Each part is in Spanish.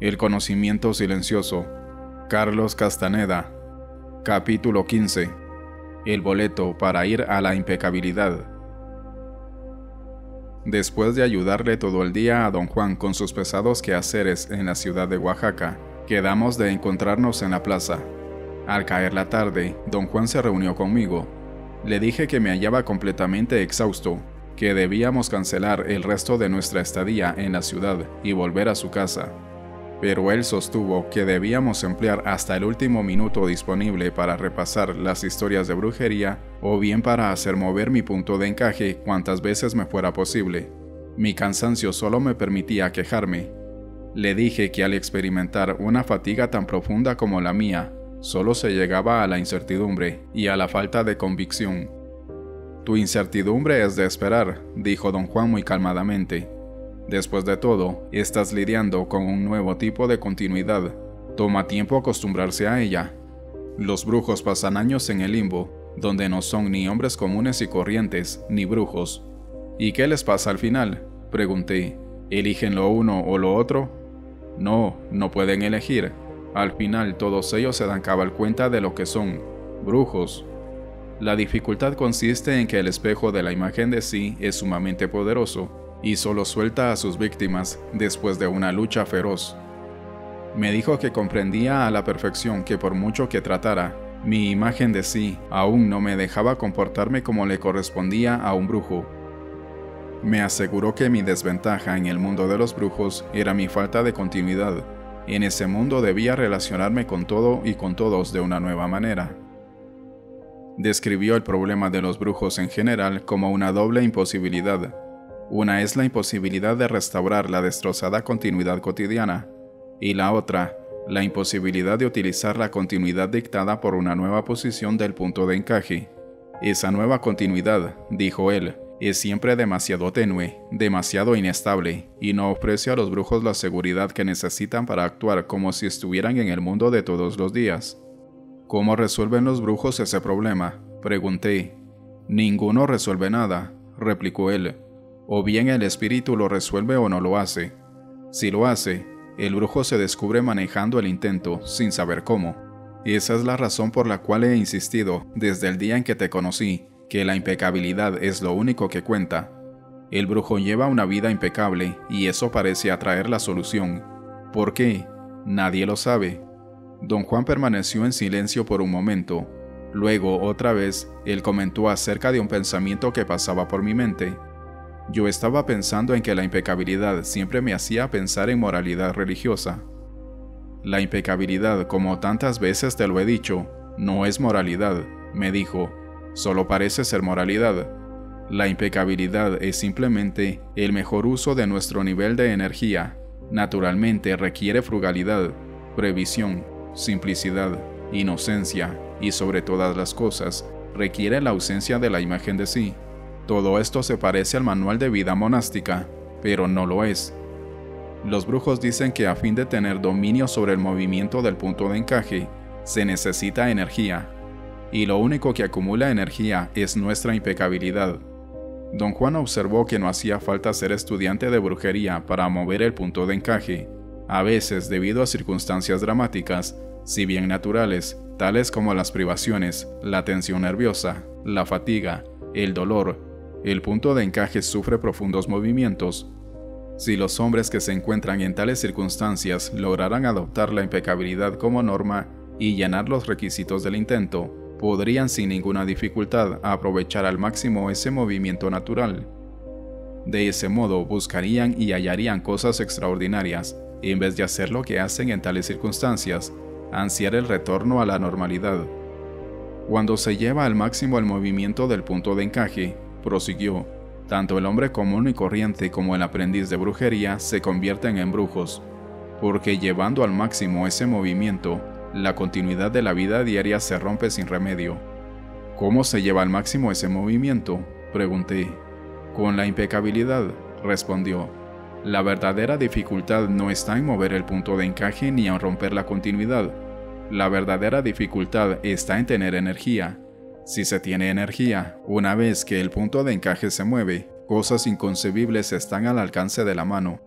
El conocimiento silencioso. Carlos Castaneda. Capítulo 15. El boleto para ir a la impecabilidad. Después de ayudarle todo el día a don Juan con sus pesados quehaceres en la ciudad de Oaxaca, quedamos de encontrarnos en la plaza. Al caer la tarde, don Juan se reunió conmigo. Le dije que me hallaba completamente exhausto, que debíamos cancelar el resto de nuestra estadía en la ciudad y volver a su casa. Pero él sostuvo que debíamos emplear hasta el último minuto disponible para repasar las historias de brujería o bien para hacer mover mi punto de encaje cuantas veces me fuera posible. Mi cansancio solo me permitía quejarme. Le dije que al experimentar una fatiga tan profunda como la mía, solo se llegaba a la incertidumbre y a la falta de convicción. «Tu incertidumbre es de esperar», dijo don Juan muy calmadamente. «Después de todo, estás lidiando con un nuevo tipo de continuidad. Toma tiempo acostumbrarse a ella. Los brujos pasan años en el limbo, donde no son ni hombres comunes y corrientes, ni brujos». «¿Y qué les pasa al final?», pregunté. «¿Eligen lo uno o lo otro?». «No, no pueden elegir. Al final todos ellos se dan cabal cuenta de lo que son, brujos». La dificultad consiste en que el espejo de la imagen de sí es sumamente poderoso y solo suelta a sus víctimas después de una lucha feroz. Me dijo que comprendía a la perfección que por mucho que tratara, mi imagen de sí aún no me dejaba comportarme como le correspondía a un brujo. Me aseguró que mi desventaja en el mundo de los brujos era mi falta de continuidad. En ese mundo debía relacionarme con todo y con todos de una nueva manera. Describió el problema de los brujos en general como una doble imposibilidad. Una es la imposibilidad de restaurar la destrozada continuidad cotidiana, y la otra, la imposibilidad de utilizar la continuidad dictada por una nueva posición del punto de encaje. Esa nueva continuidad, dijo él, es siempre demasiado tenue, demasiado inestable, y no ofrece a los brujos la seguridad que necesitan para actuar como si estuvieran en el mundo de todos los días. «¿Cómo resuelven los brujos ese problema?», pregunté. «Ninguno resuelve nada», replicó él. «O bien el espíritu lo resuelve o no lo hace. Si lo hace, el brujo se descubre manejando el intento, sin saber cómo. Esa es la razón por la cual he insistido, desde el día en que te conocí, que la impecabilidad es lo único que cuenta. El brujo lleva una vida impecable y eso parece atraer la solución. ¿Por qué? Nadie lo sabe». Don Juan permaneció en silencio por un momento. Luego, otra vez, él comentó acerca de un pensamiento que pasaba por mi mente. Yo estaba pensando en que la impecabilidad siempre me hacía pensar en moralidad religiosa. «La impecabilidad, como tantas veces te lo he dicho, no es moralidad», me dijo. «Solo parece ser moralidad. La impecabilidad es simplemente el mejor uso de nuestro nivel de energía. Naturalmente requiere frugalidad, previsión, simplicidad, inocencia y sobre todas las cosas, requiere la ausencia de la imagen de sí. Todo esto se parece al manual de vida monástica, pero no lo es. Los brujos dicen que a fin de tener dominio sobre el movimiento del punto de encaje, se necesita energía, y lo único que acumula energía es nuestra impecabilidad». Don Juan observó que no hacía falta ser estudiante de brujería para mover el punto de encaje. A veces, debido a circunstancias dramáticas, si bien naturales, tales como las privaciones, la tensión nerviosa, la fatiga, el dolor, el punto de encaje sufre profundos movimientos. Si los hombres que se encuentran en tales circunstancias lograran adoptar la impecabilidad como norma y llenar los requisitos del intento, podrían sin ninguna dificultad aprovechar al máximo ese movimiento natural. De ese modo buscarían y hallarían cosas extraordinarias, en vez de hacer lo que hacen en tales circunstancias, ansiar el retorno a la normalidad. «Cuando se lleva al máximo el movimiento del punto de encaje», prosiguió, «tanto el hombre común y corriente como el aprendiz de brujería se convierten en brujos, porque llevando al máximo ese movimiento, la continuidad de la vida diaria se rompe sin remedio». «¿Cómo se lleva al máximo ese movimiento?», pregunté. «Con la impecabilidad», respondió. «La verdadera dificultad no está en mover el punto de encaje ni en romper la continuidad. La verdadera dificultad está en tener energía. Si se tiene energía, una vez que el punto de encaje se mueve, cosas inconcebibles están al alcance de la mano».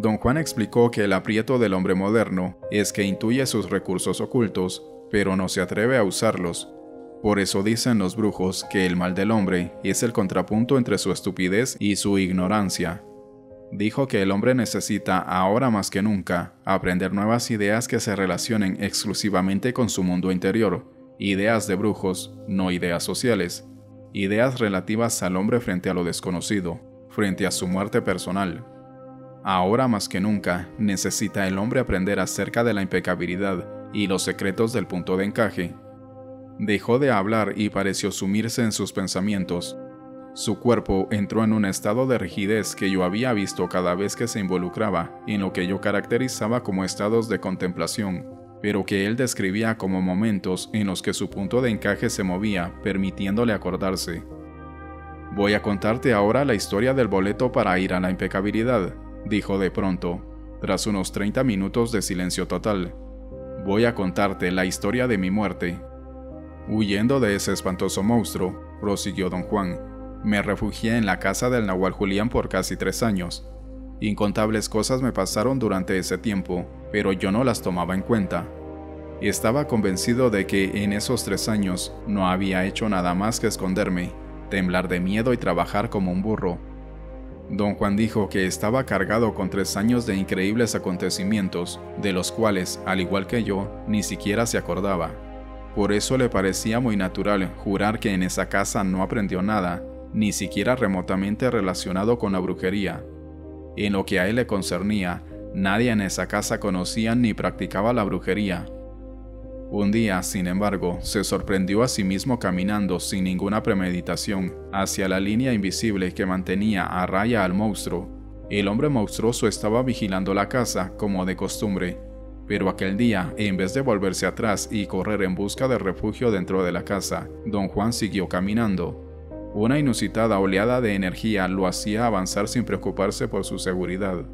Don Juan explicó que el aprieto del hombre moderno es que intuye sus recursos ocultos, pero no se atreve a usarlos. Por eso dicen los brujos que el mal del hombre es el contrapunto entre su estupidez y su ignorancia. Dijo que el hombre necesita, ahora más que nunca, aprender nuevas ideas que se relacionen exclusivamente con su mundo interior, ideas de brujos, no ideas sociales, ideas relativas al hombre frente a lo desconocido, frente a su muerte personal. Ahora más que nunca, necesita el hombre aprender acerca de la impecabilidad y los secretos del punto de encaje. Dejó de hablar y pareció sumirse en sus pensamientos. Su cuerpo entró en un estado de rigidez que yo había visto cada vez que se involucraba en lo que yo caracterizaba como estados de contemplación, pero que él describía como momentos en los que su punto de encaje se movía, permitiéndole acordarse. «Voy a contarte ahora la historia del boleto para ir a la impecabilidad», dijo de pronto, tras unos 30 minutos de silencio total. «Voy a contarte la historia de mi muerte». Huyendo de ese espantoso monstruo, prosiguió don Juan, me refugié en la casa del Nahual Julián por casi 3 años. Incontables cosas me pasaron durante ese tiempo, pero yo no las tomaba en cuenta. Estaba convencido de que en esos 3 años no había hecho nada más que esconderme, temblar de miedo y trabajar como un burro. Don Juan dijo que estaba cargado con 3 años de increíbles acontecimientos, de los cuales, al igual que yo, ni siquiera se acordaba. Por eso le parecía muy natural jurar que en esa casa no aprendió nada, ni siquiera remotamente relacionado con la brujería. En lo que a él le concernía, nadie en esa casa conocía ni practicaba la brujería. Un día, sin embargo, se sorprendió a sí mismo caminando sin ninguna premeditación hacia la línea invisible que mantenía a raya al monstruo. El hombre monstruoso estaba vigilando la casa como de costumbre, pero aquel día, en vez de volverse atrás y correr en busca de refugio dentro de la casa, don Juan siguió caminando. Una inusitada oleada de energía lo hacía avanzar sin preocuparse por su seguridad.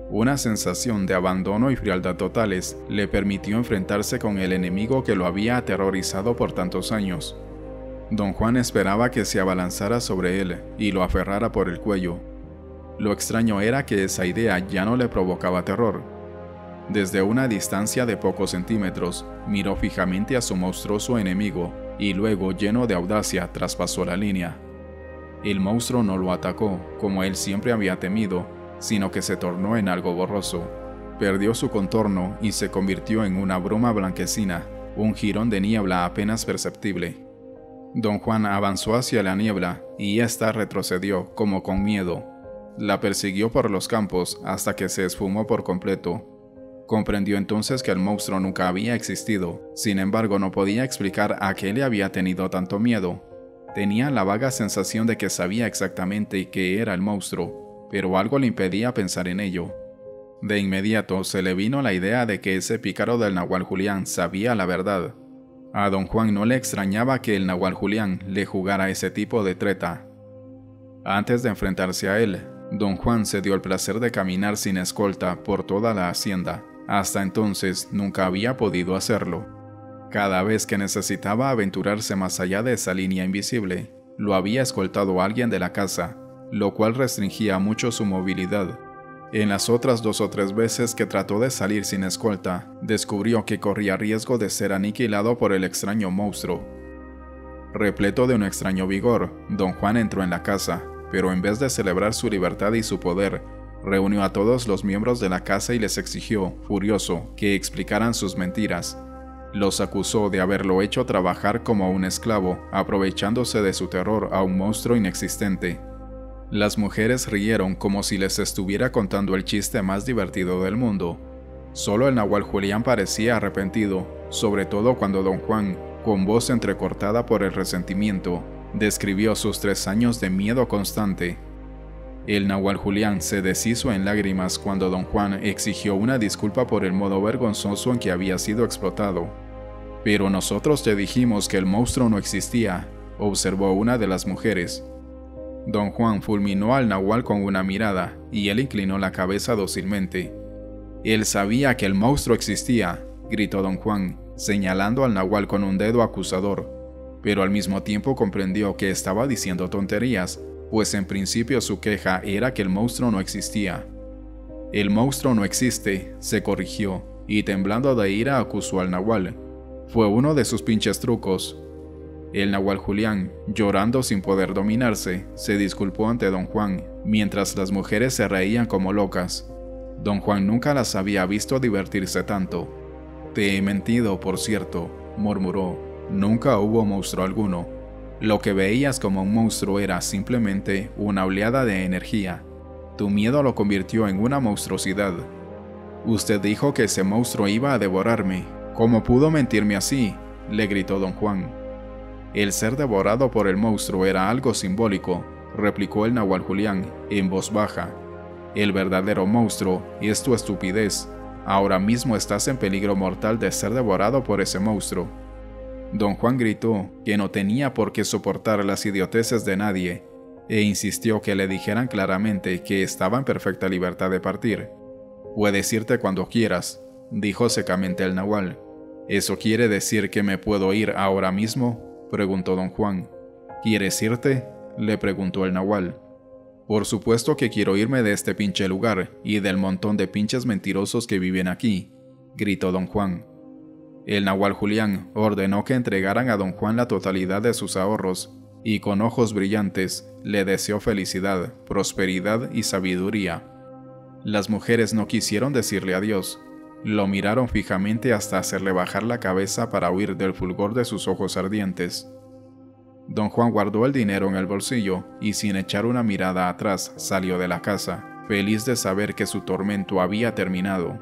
Una sensación de abandono y frialdad totales le permitió enfrentarse con el enemigo que lo había aterrorizado por tantos años. Don Juan esperaba que se abalanzara sobre él y lo aferrara por el cuello. Lo extraño era que esa idea ya no le provocaba terror. Desde una distancia de pocos centímetros, miró fijamente a su monstruoso enemigo y luego, lleno de audacia, traspasó la línea. El monstruo no lo atacó, como él siempre había temido, sino que se tornó en algo borroso. Perdió su contorno y se convirtió en una bruma blanquecina, un jirón de niebla apenas perceptible. Don Juan avanzó hacia la niebla y ésta retrocedió, como con miedo. La persiguió por los campos hasta que se esfumó por completo. Comprendió entonces que el monstruo nunca había existido, sin embargo no podía explicar a qué le había tenido tanto miedo. Tenía la vaga sensación de que sabía exactamente qué era el monstruo, pero algo le impedía pensar en ello. De inmediato se le vino la idea de que ese pícaro del Nahual Julián sabía la verdad. A don Juan no le extrañaba que el Nahual Julián le jugara ese tipo de treta. Antes de enfrentarse a él, don Juan se dio el placer de caminar sin escolta por toda la hacienda. Hasta entonces nunca había podido hacerlo. Cada vez que necesitaba aventurarse más allá de esa línea invisible, lo había escoltado alguien de la casa, lo cual restringía mucho su movilidad. En las otras 2 o 3 veces que trató de salir sin escolta, descubrió que corría riesgo de ser aniquilado por el extraño monstruo. Repleto de un extraño vigor, don Juan entró en la casa, pero en vez de celebrar su libertad y su poder, reunió a todos los miembros de la casa y les exigió, furioso, que explicaran sus mentiras. Los acusó de haberlo hecho trabajar como un esclavo, aprovechándose de su terror a un monstruo inexistente. Las mujeres rieron como si les estuviera contando el chiste más divertido del mundo. Solo el Nahual Julián parecía arrepentido, sobre todo cuando don Juan, con voz entrecortada por el resentimiento, describió sus 3 años de miedo constante. El Nahual Julián se deshizo en lágrimas cuando don Juan exigió una disculpa por el modo vergonzoso en que había sido explotado. «Pero nosotros te dijimos que el monstruo no existía», observó una de las mujeres. Don Juan fulminó al Nahual con una mirada y él inclinó la cabeza dócilmente. «Él sabía que el monstruo existía», gritó don Juan, señalando al Nahual con un dedo acusador, pero al mismo tiempo comprendió que estaba diciendo tonterías, pues en principio su queja era que el monstruo no existía. El monstruo no existe, se corrigió, y temblando de ira acusó al nahual. Fue uno de sus pinches trucos. El nahual Julián, llorando sin poder dominarse, se disculpó ante don Juan, mientras las mujeres se reían como locas. Don Juan nunca las había visto divertirse tanto. Te he mentido, por cierto, murmuró. Nunca hubo monstruo alguno. Lo que veías como un monstruo era simplemente una oleada de energía. Tu miedo lo convirtió en una monstruosidad. Usted dijo que ese monstruo iba a devorarme. ¿Cómo pudo mentirme así?, le gritó don Juan. El ser devorado por el monstruo era algo simbólico, replicó el nahual Julián, en voz baja. El verdadero monstruo es tu estupidez. Ahora mismo estás en peligro mortal de ser devorado por ese monstruo. Don Juan gritó que no tenía por qué soportar las idioteces de nadie, e insistió que le dijeran claramente que estaba en perfecta libertad de partir. Puedes irte cuando quieras, dijo secamente el nahual. ¿Eso quiere decir que me puedo ir ahora mismo?, preguntó don Juan. ¿Quieres irte?, le preguntó el nahual. Por supuesto que quiero irme de este pinche lugar y del montón de pinches mentirosos que viven aquí, gritó don Juan. El nahual Julián ordenó que entregaran a don Juan la totalidad de sus ahorros y con ojos brillantes le deseó felicidad, prosperidad y sabiduría. Las mujeres no quisieron decirle adiós. Lo miraron fijamente hasta hacerle bajar la cabeza para huir del fulgor de sus ojos ardientes. Don Juan guardó el dinero en el bolsillo y sin echar una mirada atrás salió de la casa, feliz de saber que su tormento había terminado.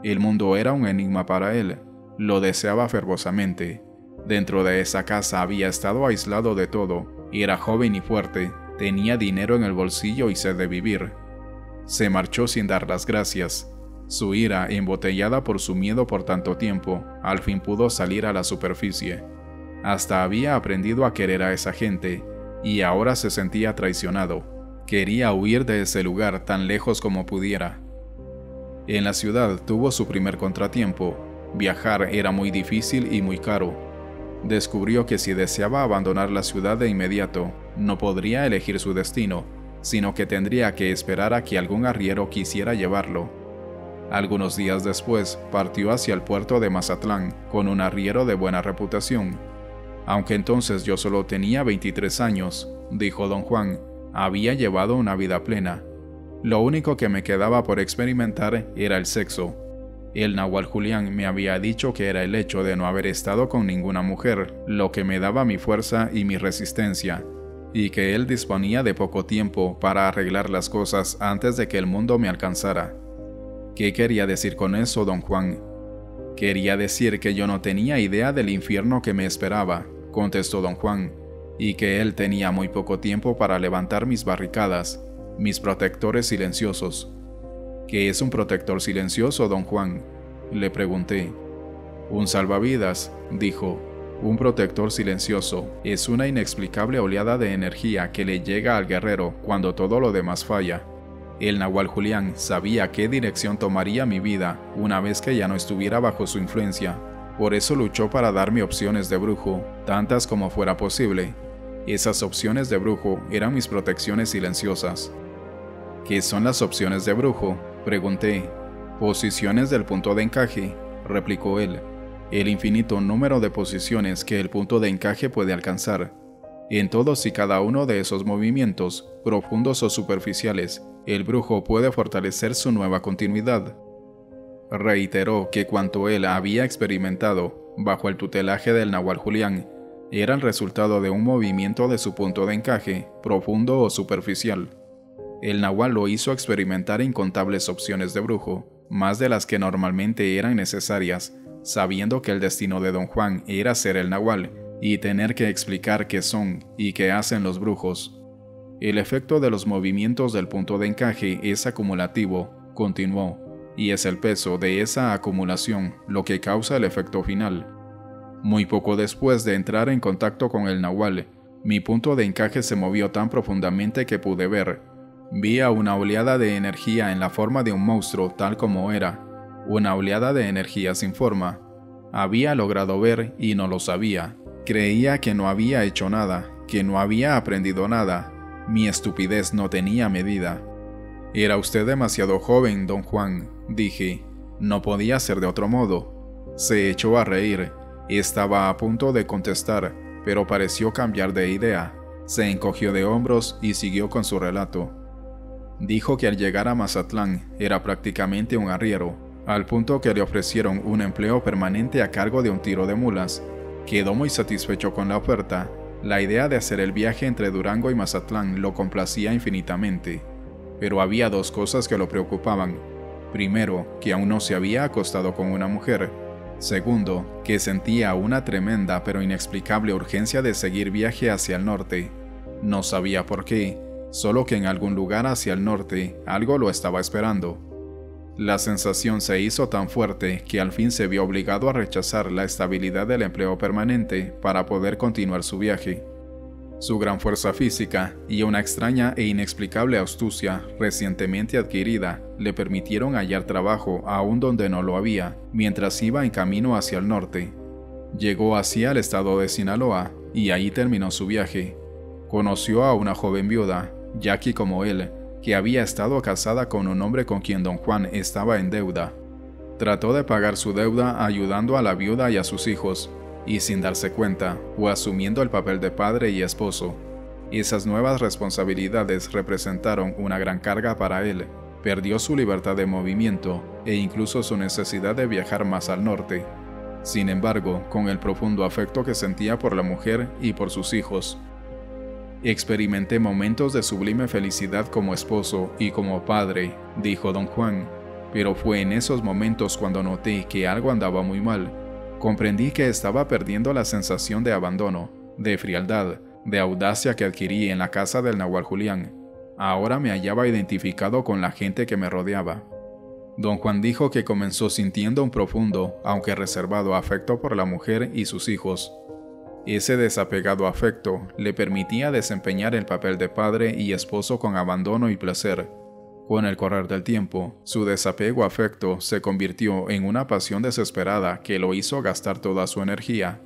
El mundo era un enigma para él, lo deseaba fervorosamente. Dentro de esa casa había estado aislado de todo, era joven y fuerte, tenía dinero en el bolsillo y sed de vivir. Se marchó sin dar las gracias. Su ira, embotellada por su miedo por tanto tiempo, al fin pudo salir a la superficie. Hasta había aprendido a querer a esa gente, y ahora se sentía traicionado. Quería huir de ese lugar tan lejos como pudiera. En la ciudad tuvo su primer contratiempo. Viajar era muy difícil y muy caro. Descubrió que si deseaba abandonar la ciudad de inmediato, no podría elegir su destino, sino que tendría que esperar a que algún arriero quisiera llevarlo. Algunos días después, partió hacia el puerto de Mazatlán con un arriero de buena reputación. Aunque entonces yo solo tenía 23 años, dijo don Juan, había llevado una vida plena. Lo único que me quedaba por experimentar era el sexo. El nahual Julián me había dicho que era el hecho de no haber estado con ninguna mujer lo que me daba mi fuerza y mi resistencia, y que él disponía de poco tiempo para arreglar las cosas antes de que el mundo me alcanzara. ¿Qué quería decir con eso, don Juan? Quería decir que yo no tenía idea del infierno que me esperaba, contestó don Juan, y que él tenía muy poco tiempo para levantar mis barricadas, mis protectores silenciosos. ¿Qué es un protector silencioso, don Juan?, le pregunté. Un salvavidas, dijo. Un protector silencioso es una inexplicable oleada de energía que le llega al guerrero cuando todo lo demás falla. El nahual Julián sabía qué dirección tomaría mi vida una vez que ya no estuviera bajo su influencia. Por eso luchó para darme opciones de brujo, tantas como fuera posible. Esas opciones de brujo eran mis protecciones silenciosas. ¿Qué son las opciones de brujo?, pregunté. Posiciones del punto de encaje, replicó él. El infinito número de posiciones que el punto de encaje puede alcanzar. En todos y cada uno de esos movimientos, profundos o superficiales, el brujo puede fortalecer su nueva continuidad. Reiteró que cuanto él había experimentado, bajo el tutelaje del nahual Julián, era el resultado de un movimiento de su punto de encaje, profundo o superficial. El nahual lo hizo experimentar incontables opciones de brujo, más de las que normalmente eran necesarias, sabiendo que el destino de don Juan era ser el nahual y tener que explicar qué son y qué hacen los brujos. El efecto de los movimientos del punto de encaje es acumulativo, continuó, y es el peso de esa acumulación lo que causa el efecto final. Muy poco después de entrar en contacto con el nahual, mi punto de encaje se movió tan profundamente que pude ver. Vi a una oleada de energía en la forma de un monstruo tal como era, una oleada de energía sin forma. Había logrado ver y no lo sabía. Creía que no había hecho nada, que no había aprendido nada. Mi estupidez no tenía medida. «Era usted demasiado joven, don Juan», dije. «No podía ser de otro modo». Se echó a reír. Estaba a punto de contestar, pero pareció cambiar de idea. Se encogió de hombros y siguió con su relato. Dijo que al llegar a Mazatlán era prácticamente un arriero, al punto que le ofrecieron un empleo permanente a cargo de un tiro de mulas. Quedó muy satisfecho con la oferta. La idea de hacer el viaje entre Durango y Mazatlán lo complacía infinitamente. Pero había dos cosas que lo preocupaban. Primero, que aún no se había acostado con una mujer. Segundo, que sentía una tremenda pero inexplicable urgencia de seguir viaje hacia el norte. No sabía por qué, solo que en algún lugar hacia el norte algo lo estaba esperando. La sensación se hizo tan fuerte que al fin se vio obligado a rechazar la estabilidad del empleo permanente para poder continuar su viaje. Su gran fuerza física y una extraña e inexplicable astucia recientemente adquirida le permitieron hallar trabajo aún donde no lo había, mientras iba en camino hacia el norte. Llegó así al estado de Sinaloa y ahí terminó su viaje. Conoció a una joven viuda, Jackie como él, que había estado casada con un hombre con quien don Juan estaba en deuda. Trató de pagar su deuda ayudando a la viuda y a sus hijos, y sin darse cuenta, o asumiendo el papel de padre y esposo. Esas nuevas responsabilidades representaron una gran carga para él. Perdió su libertad de movimiento e incluso su necesidad de viajar más al norte. Sin embargo, con el profundo afecto que sentía por la mujer y por sus hijos, experimenté momentos de sublime felicidad como esposo y como padre, dijo don Juan, pero fue en esos momentos cuando noté que algo andaba muy mal. Comprendí que estaba perdiendo la sensación de abandono, de frialdad, de audacia que adquirí en la casa del Nahual Julián. Ahora me hallaba identificado con la gente que me rodeaba. Don Juan dijo que comenzó sintiendo un profundo, aunque reservado afecto por la mujer y sus hijos. Ese desapegado afecto le permitía desempeñar el papel de padre y esposo con abandono y placer. Con el correr del tiempo, su desapego afecto se convirtió en una pasión desesperada que lo hizo gastar toda su energía.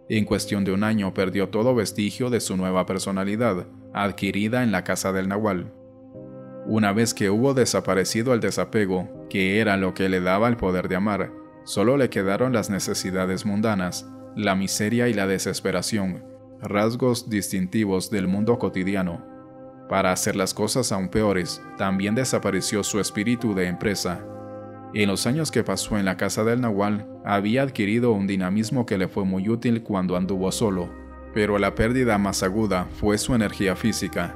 En cuestión de un año perdió todo vestigio de su nueva personalidad, adquirida en la casa del Nahual. Una vez que hubo desaparecido el desapego, que era lo que le daba el poder de amar, solo le quedaron las necesidades mundanas, la miseria y la desesperación, rasgos distintivos del mundo cotidiano. Para hacer las cosas aún peores, también desapareció su espíritu de empresa. En los años que pasó en la casa del Nahual, había adquirido un dinamismo que le fue muy útil cuando anduvo solo, pero la pérdida más aguda fue su energía física.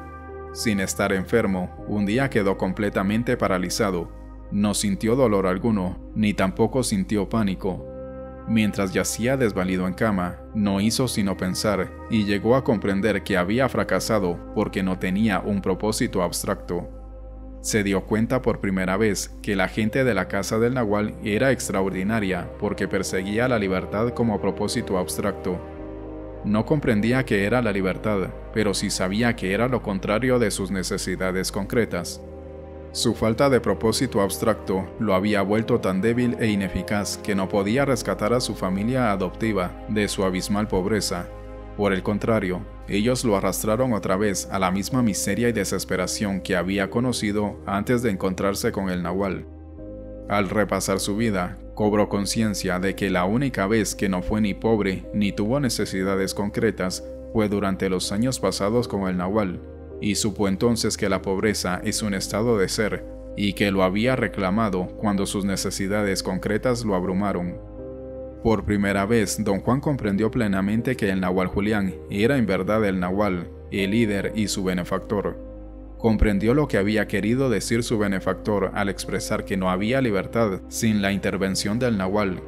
Sin estar enfermo, un día quedó completamente paralizado. No sintió dolor alguno, ni tampoco sintió pánico. Mientras yacía desvalido en cama, no hizo sino pensar y llegó a comprender que había fracasado porque no tenía un propósito abstracto. Se dio cuenta por primera vez que la gente de la casa del Nahual era extraordinaria porque perseguía la libertad como propósito abstracto. No comprendía qué era la libertad, pero sí sabía que era lo contrario de sus necesidades concretas. Su falta de propósito abstracto lo había vuelto tan débil e ineficaz que no podía rescatar a su familia adoptiva de su abismal pobreza. Por el contrario, ellos lo arrastraron otra vez a la misma miseria y desesperación que había conocido antes de encontrarse con el Nahual. Al repasar su vida, cobró conciencia de que la única vez que no fue ni pobre ni tuvo necesidades concretas fue durante los años pasados con el Nahual, y supo entonces que la pobreza es un estado de ser, y que lo había reclamado cuando sus necesidades concretas lo abrumaron. Por primera vez, don Juan comprendió plenamente que el Nahual Julián era en verdad el Nahual, el líder y su benefactor. Comprendió lo que había querido decir su benefactor al expresar que no había libertad sin la intervención del Nahual.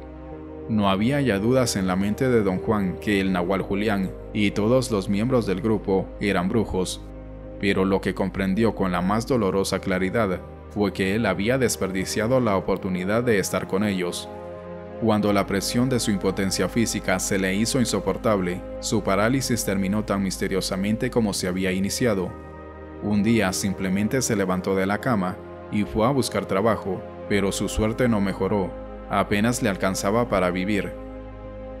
No había ya dudas en la mente de don Juan que el Nahual Julián y todos los miembros del grupo eran brujos, pero lo que comprendió con la más dolorosa claridad fue que él había desperdiciado la oportunidad de estar con ellos. Cuando la presión de su impotencia física se le hizo insoportable, su parálisis terminó tan misteriosamente como se había iniciado. Un día simplemente se levantó de la cama y fue a buscar trabajo, pero su suerte no mejoró, apenas le alcanzaba para vivir.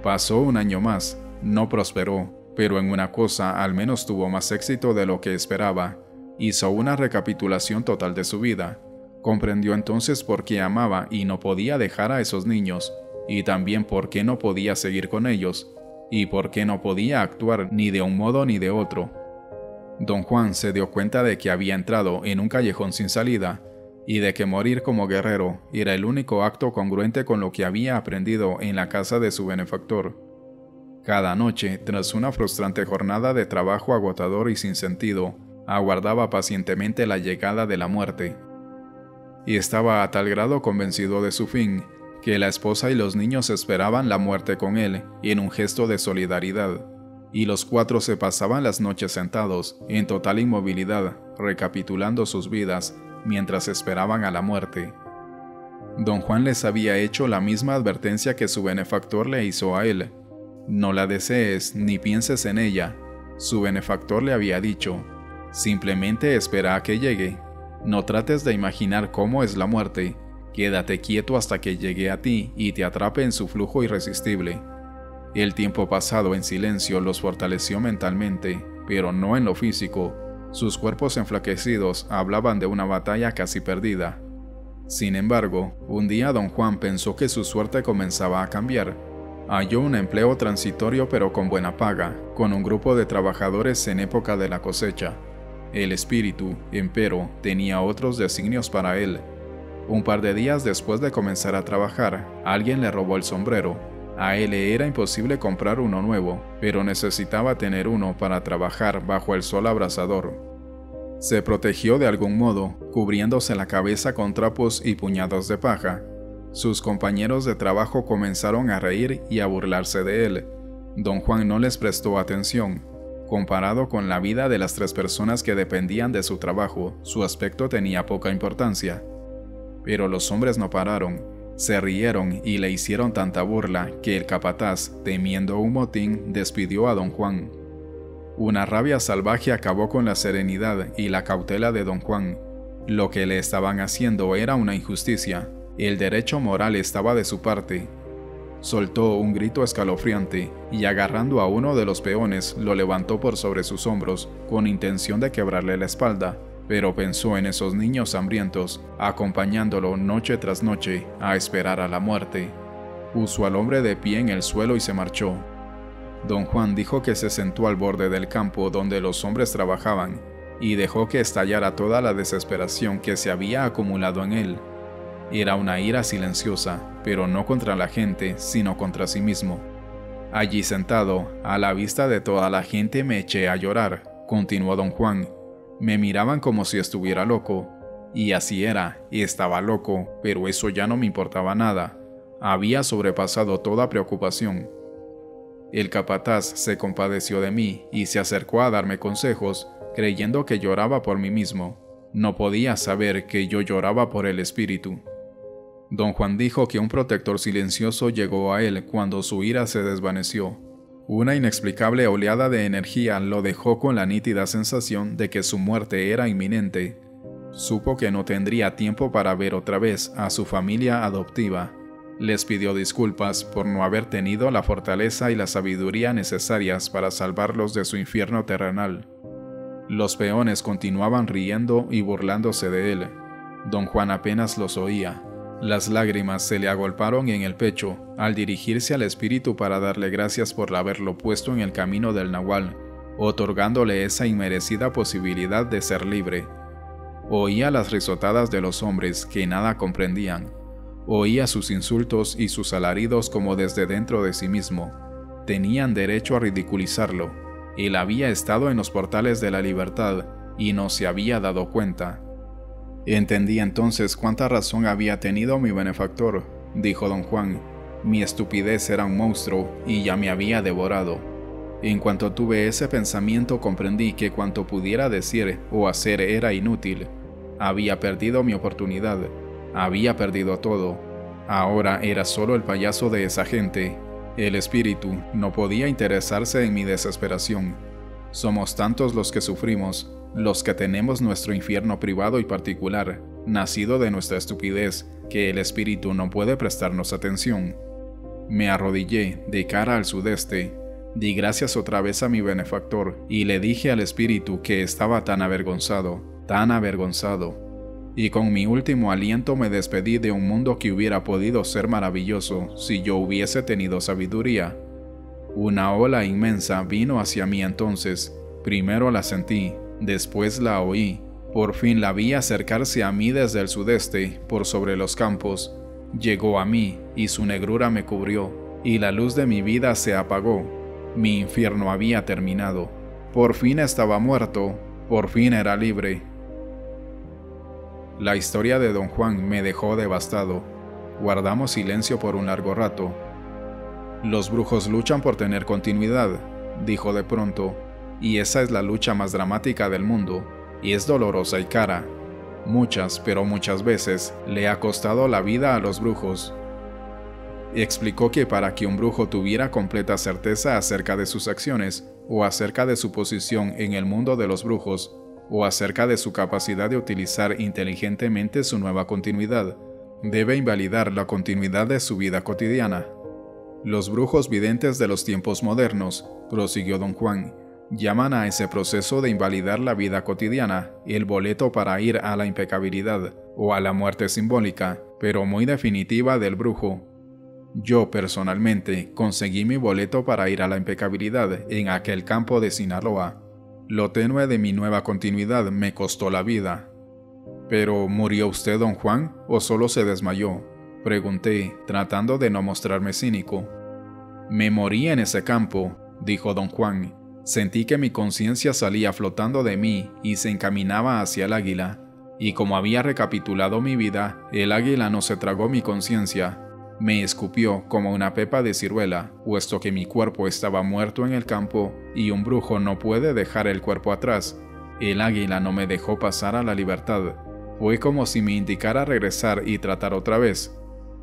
Pasó un año más, no prosperó, pero en una cosa al menos tuvo más éxito de lo que esperaba. Hizo una recapitulación total de su vida. Comprendió entonces por qué amaba y no podía dejar a esos niños, y también por qué no podía seguir con ellos, y por qué no podía actuar ni de un modo ni de otro. Don Juan se dio cuenta de que había entrado en un callejón sin salida, y de que morir como guerrero era el único acto congruente con lo que había aprendido en la casa de su benefactor. Cada noche, tras una frustrante jornada de trabajo agotador y sin sentido, aguardaba pacientemente la llegada de la muerte. Y estaba a tal grado convencido de su fin, que la esposa y los niños esperaban la muerte con él en un gesto de solidaridad, y los 4 se pasaban las noches sentados, en total inmovilidad, recapitulando sus vidas, mientras esperaban a la muerte. Don Juan les había hecho la misma advertencia que su benefactor le hizo a él. No la desees ni pienses en ella. Su benefactor le había dicho, simplemente espera a que llegue. No trates de imaginar cómo es la muerte. Quédate quieto hasta que llegue a ti y te atrape en su flujo irresistible. El tiempo pasado en silencio los fortaleció mentalmente, pero no en lo físico. Sus cuerpos enflaquecidos hablaban de una batalla casi perdida. Sin embargo, un día don Juan pensó que su suerte comenzaba a cambiar. Halló un empleo transitorio pero con buena paga, con un grupo de trabajadores en época de la cosecha. El espíritu, empero, tenía otros designios para él. Un par de días después de comenzar a trabajar, alguien le robó el sombrero. A él le era imposible comprar uno nuevo, pero necesitaba tener uno para trabajar bajo el sol abrasador. Se protegió de algún modo, cubriéndose la cabeza con trapos y puñados de paja. Sus compañeros de trabajo comenzaron a reír y a burlarse de él. Don Juan no les prestó atención. Comparado con la vida de las 3 personas que dependían de su trabajo, su aspecto tenía poca importancia. Pero los hombres no pararon, se rieron y le hicieron tanta burla que el capataz, temiendo un motín, despidió a don Juan. Una rabia salvaje acabó con la serenidad y la cautela de don Juan. Lo que le estaban haciendo era una injusticia. El derecho moral estaba de su parte. Soltó un grito escalofriante y agarrando a uno de los peones lo levantó por sobre sus hombros con intención de quebrarle la espalda, pero pensó en esos niños hambrientos, acompañándolo noche tras noche a esperar a la muerte. Puso al hombre de pie en el suelo y se marchó. Don Juan dijo que se sentó al borde del campo donde los hombres trabajaban y dejó que estallara toda la desesperación que se había acumulado en él. Era una ira silenciosa, pero no contra la gente, sino contra sí mismo. Allí sentado, a la vista de toda la gente me eché a llorar, continuó don Juan. Me miraban como si estuviera loco. Y así era, estaba loco, pero eso ya no me importaba nada. Había sobrepasado toda preocupación. El capataz se compadeció de mí y se acercó a darme consejos, creyendo que lloraba por mí mismo. No podía saber que yo lloraba por el espíritu. Don Juan dijo que un protector silencioso llegó a él cuando su ira se desvaneció. Una inexplicable oleada de energía lo dejó con la nítida sensación de que su muerte era inminente. Supo que no tendría tiempo para ver otra vez a su familia adoptiva. Les pidió disculpas por no haber tenido la fortaleza y la sabiduría necesarias para salvarlos de su infierno terrenal. Los peones continuaban riendo y burlándose de él. Don Juan apenas los oía. Las lágrimas se le agolparon en el pecho al dirigirse al espíritu para darle gracias por haberlo puesto en el camino del Nahual, otorgándole esa inmerecida posibilidad de ser libre. Oía las risotadas de los hombres que nada comprendían. Oía sus insultos y sus alaridos como desde dentro de sí mismo. Tenían derecho a ridiculizarlo. Él había estado en los portales de la libertad y no se había dado cuenta. Entendí entonces cuánta razón había tenido mi benefactor, dijo don Juan. Mi estupidez era un monstruo y ya me había devorado. En cuanto tuve ese pensamiento comprendí que cuanto pudiera decir o hacer era inútil. Había perdido mi oportunidad, había perdido todo. Ahora era solo el payaso de esa gente. El espíritu no podía interesarse en mi desesperación. Somos tantos los que sufrimos, los que tenemos nuestro infierno privado y particular, nacido de nuestra estupidez, que el espíritu no puede prestarnos atención. Me arrodillé de cara al sudeste. Di gracias otra vez a mi benefactor y le dije al espíritu que estaba tan avergonzado, y con mi último aliento me despedí de un mundo que hubiera podido ser maravilloso si yo hubiese tenido sabiduría. Una ola inmensa vino hacia mí entonces. Primero la sentí, después la oí. Por fin la vi acercarse a mí desde el sudeste, por sobre los campos. Llegó a mí, y su negrura me cubrió, y la luz de mi vida se apagó. Mi infierno había terminado. Por fin estaba muerto, por fin era libre. La historia de Don Juan me dejó devastado. Guardamos silencio por un largo rato. Los brujos luchan por tener continuidad, dijo de pronto, y esa es la lucha más dramática del mundo, y es dolorosa y cara. Muchas, pero muchas veces, le ha costado la vida a los brujos. Explicó que para que un brujo tuviera completa certeza acerca de sus acciones, o acerca de su posición en el mundo de los brujos, o acerca de su capacidad de utilizar inteligentemente su nueva continuidad, debe invalidar la continuidad de su vida cotidiana. Los brujos videntes de los tiempos modernos, prosiguió Don Juan, llaman a ese proceso de invalidar la vida cotidiana el boleto para ir a la impecabilidad, o a la muerte simbólica, pero muy definitiva del brujo. Yo, personalmente, conseguí mi boleto para ir a la impecabilidad en aquel campo de Sinaloa. Lo tenue de mi nueva continuidad me costó la vida. ¿Pero murió usted, Don Juan, o solo se desmayó?, pregunté, tratando de no mostrarme cínico. Me morí en ese campo, dijo Don Juan. Sentí que mi conciencia salía flotando de mí y se encaminaba hacia el águila. Y como había recapitulado mi vida, el águila no se tragó mi conciencia. Me escupió como una pepa de ciruela, puesto que mi cuerpo estaba muerto en el campo y un brujo no puede dejar el cuerpo atrás. El águila no me dejó pasar a la libertad. Fue como si me indicara regresar y tratar otra vez.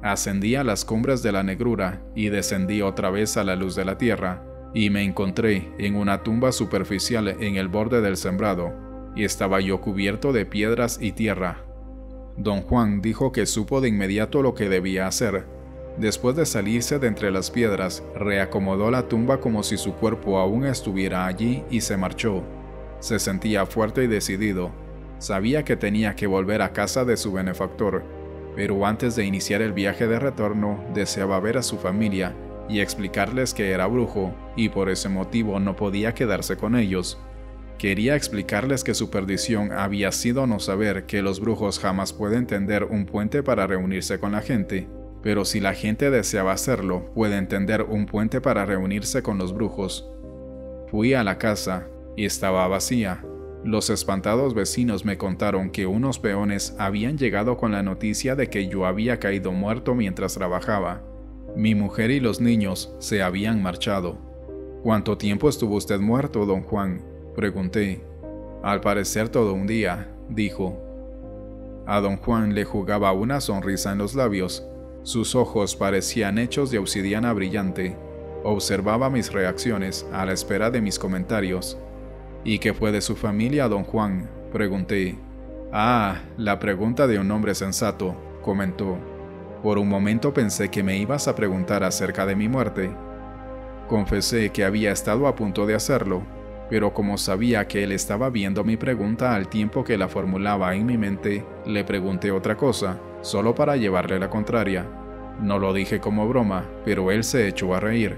Ascendí a las cumbres de la negrura y descendí otra vez a la luz de la tierra, y me encontré en una tumba superficial en el borde del sembrado, y estaba yo cubierto de piedras y tierra. Don Juan dijo que supo de inmediato lo que debía hacer. Después de salirse de entre las piedras, reacomodó la tumba como si su cuerpo aún estuviera allí y se marchó. Se sentía fuerte y decidido. Sabía que tenía que volver a casa de su benefactor, pero antes de iniciar el viaje de retorno deseaba ver a su familia y explicarles que era brujo y por ese motivo no podía quedarse con ellos. Quería explicarles que su perdición había sido no saber que los brujos jamás pueden tender un puente para reunirse con la gente, pero si la gente deseaba hacerlo, pueden tender un puente para reunirse con los brujos. Fui a la casa y estaba vacía. Los espantados vecinos me contaron que unos peones habían llegado con la noticia de que yo había caído muerto mientras trabajaba. Mi mujer y los niños se habían marchado. ¿Cuánto tiempo estuvo usted muerto, Don Juan?, pregunté. Al parecer todo un día, dijo. A Don Juan le jugaba una sonrisa en los labios. Sus ojos parecían hechos de obsidiana brillante. Observaba mis reacciones a la espera de mis comentarios. ¿Y qué fue de su familia, Don Juan?, pregunté. Ah, la pregunta de un hombre sensato, comentó. Por un momento pensé que me ibas a preguntar acerca de mi muerte. Confesé que había estado a punto de hacerlo, pero como sabía que él estaba viendo mi pregunta al tiempo que la formulaba en mi mente, le pregunté otra cosa, solo para llevarle la contraria. No lo dije como broma, pero él se echó a reír.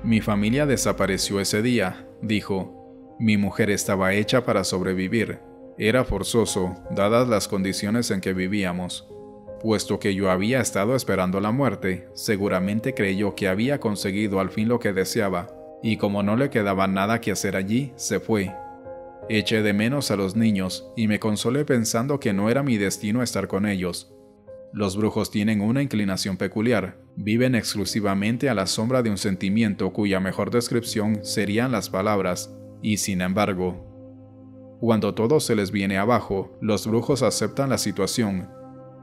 Mi familia desapareció ese día, dijo. Mi mujer estaba hecha para sobrevivir. Era forzoso, dadas las condiciones en que vivíamos. Puesto que yo había estado esperando la muerte, seguramente creyó que había conseguido al fin lo que deseaba, y como no le quedaba nada que hacer allí, se fue. Eché de menos a los niños y me consolé pensando que no era mi destino estar con ellos. Los brujos tienen una inclinación peculiar, viven exclusivamente a la sombra de un sentimiento cuya mejor descripción serían las palabras, y sin embargo, cuando todo se les viene abajo, los brujos aceptan la situación.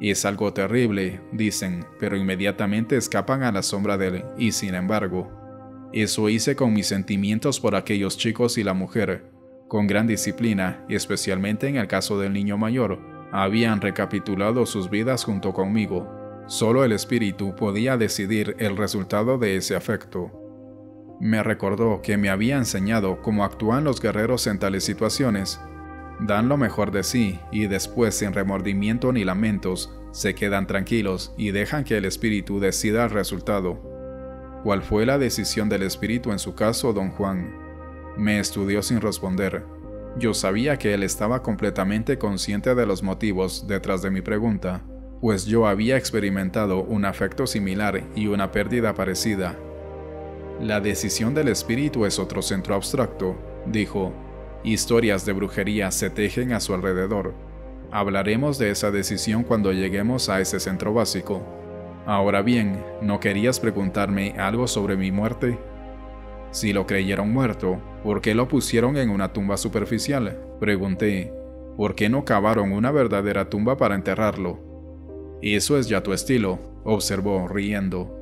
Es algo terrible, dicen, pero inmediatamente escapan a la sombra de él, y sin embargo. Eso hice con mis sentimientos por aquellos chicos y la mujer. Con gran disciplina, especialmente en el caso del niño mayor, habían recapitulado sus vidas junto conmigo. Solo el espíritu podía decidir el resultado de ese afecto. Me recordó que me había enseñado cómo actúan los guerreros en tales situaciones. Dan lo mejor de sí y después, sin remordimiento ni lamentos, se quedan tranquilos y dejan que el espíritu decida el resultado. ¿Cuál fue la decisión del espíritu en su caso, don Juan? Me estudió sin responder. Yo sabía que él estaba completamente consciente de los motivos detrás de mi pregunta, pues yo había experimentado un afecto similar y una pérdida parecida. La decisión del espíritu es otro centro abstracto, dijo. Historias de brujería se tejen a su alrededor. Hablaremos de esa decisión cuando lleguemos a ese centro básico. Ahora bien, ¿no querías preguntarme algo sobre mi muerte? Si lo creyeron muerto, ¿por qué lo pusieron en una tumba superficial? Pregunté. ¿Por qué no cavaron una verdadera tumba para enterrarlo? Eso es ya tu estilo, observó, riendo.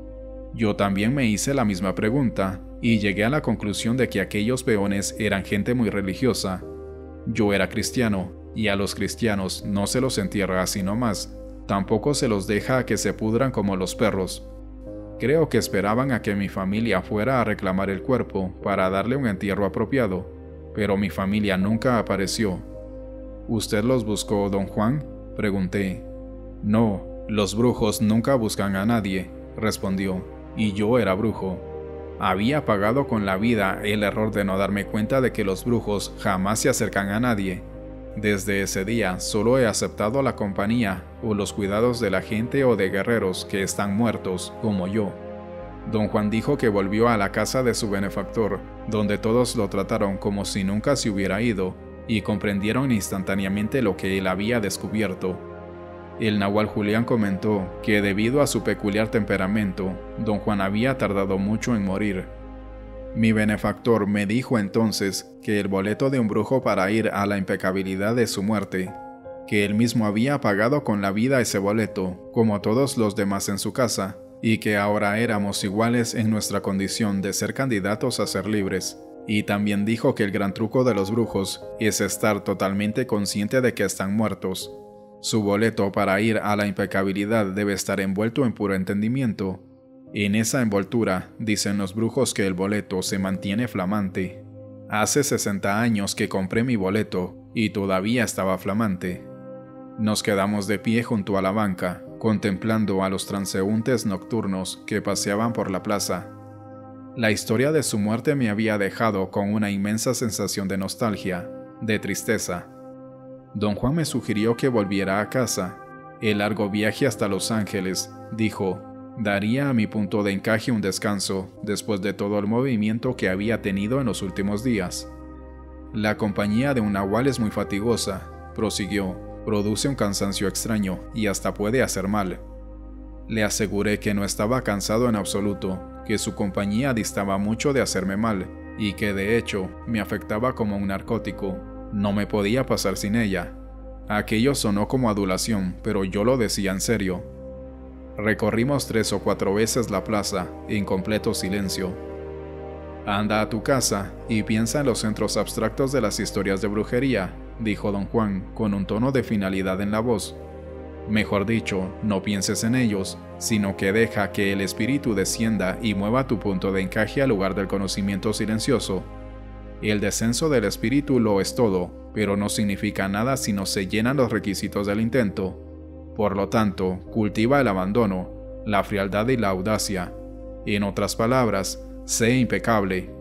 Yo también me hice la misma pregunta, y llegué a la conclusión de que aquellos peones eran gente muy religiosa. Yo era cristiano, y a los cristianos no se los entierra así nomás, tampoco se los deja a que se pudran como los perros. Creo que esperaban a que mi familia fuera a reclamar el cuerpo para darle un entierro apropiado, pero mi familia nunca apareció. ¿Usted los buscó, don Juan?, pregunté. No, los brujos nunca buscan a nadie, respondió, y yo era brujo. Había pagado con la vida el error de no darme cuenta de que los brujos jamás se acercan a nadie. Desde ese día solo he aceptado la compañía o los cuidados de la gente o de guerreros que están muertos, como yo. Don Juan dijo que volvió a la casa de su benefactor, donde todos lo trataron como si nunca se hubiera ido, y comprendieron instantáneamente lo que él había descubierto. El nahual Julián comentó que debido a su peculiar temperamento, don Juan había tardado mucho en morir. Mi benefactor me dijo entonces que el boleto de un brujo para ir a la impecabilidad de su muerte, que él mismo había pagado con la vida ese boleto, como todos los demás en su casa, y que ahora éramos iguales en nuestra condición de ser candidatos a ser libres. Y también dijo que el gran truco de los brujos es estar totalmente consciente de que están muertos. Su boleto para ir a la impecabilidad debe estar envuelto en puro entendimiento. En esa envoltura, dicen los brujos que el boleto se mantiene flamante. Hace 60 años que compré mi boleto y todavía estaba flamante. Nos quedamos de pie junto a la banca, contemplando a los transeúntes nocturnos que paseaban por la plaza. La historia de su muerte me había dejado con una inmensa sensación de nostalgia, de tristeza. Don Juan me sugirió que volviera a casa. El largo viaje hasta Los Ángeles, dijo, daría a mi punto de encaje un descanso después de todo el movimiento que había tenido en los últimos días. La compañía de un nahual es muy fatigosa, prosiguió, produce un cansancio extraño y hasta puede hacer mal. Le aseguré que no estaba cansado en absoluto, que su compañía distaba mucho de hacerme mal y que de hecho me afectaba como un narcótico. No me podía pasar sin ella. Aquello sonó como adulación, pero yo lo decía en serio. Recorrimos 3 o 4 veces la plaza, en completo silencio. Anda a tu casa y piensa en los centros abstractos de las historias de brujería, dijo don Juan, con un tono de finalidad en la voz. Mejor dicho, no pienses en ellos, sino que deja que el espíritu descienda y mueva tu punto de encaje al lugar del conocimiento silencioso. El descenso del espíritu lo es todo, pero no significa nada si no se llenan los requisitos del intento. Por lo tanto, cultiva el abandono, la frialdad y la audacia. En otras palabras, sé impecable,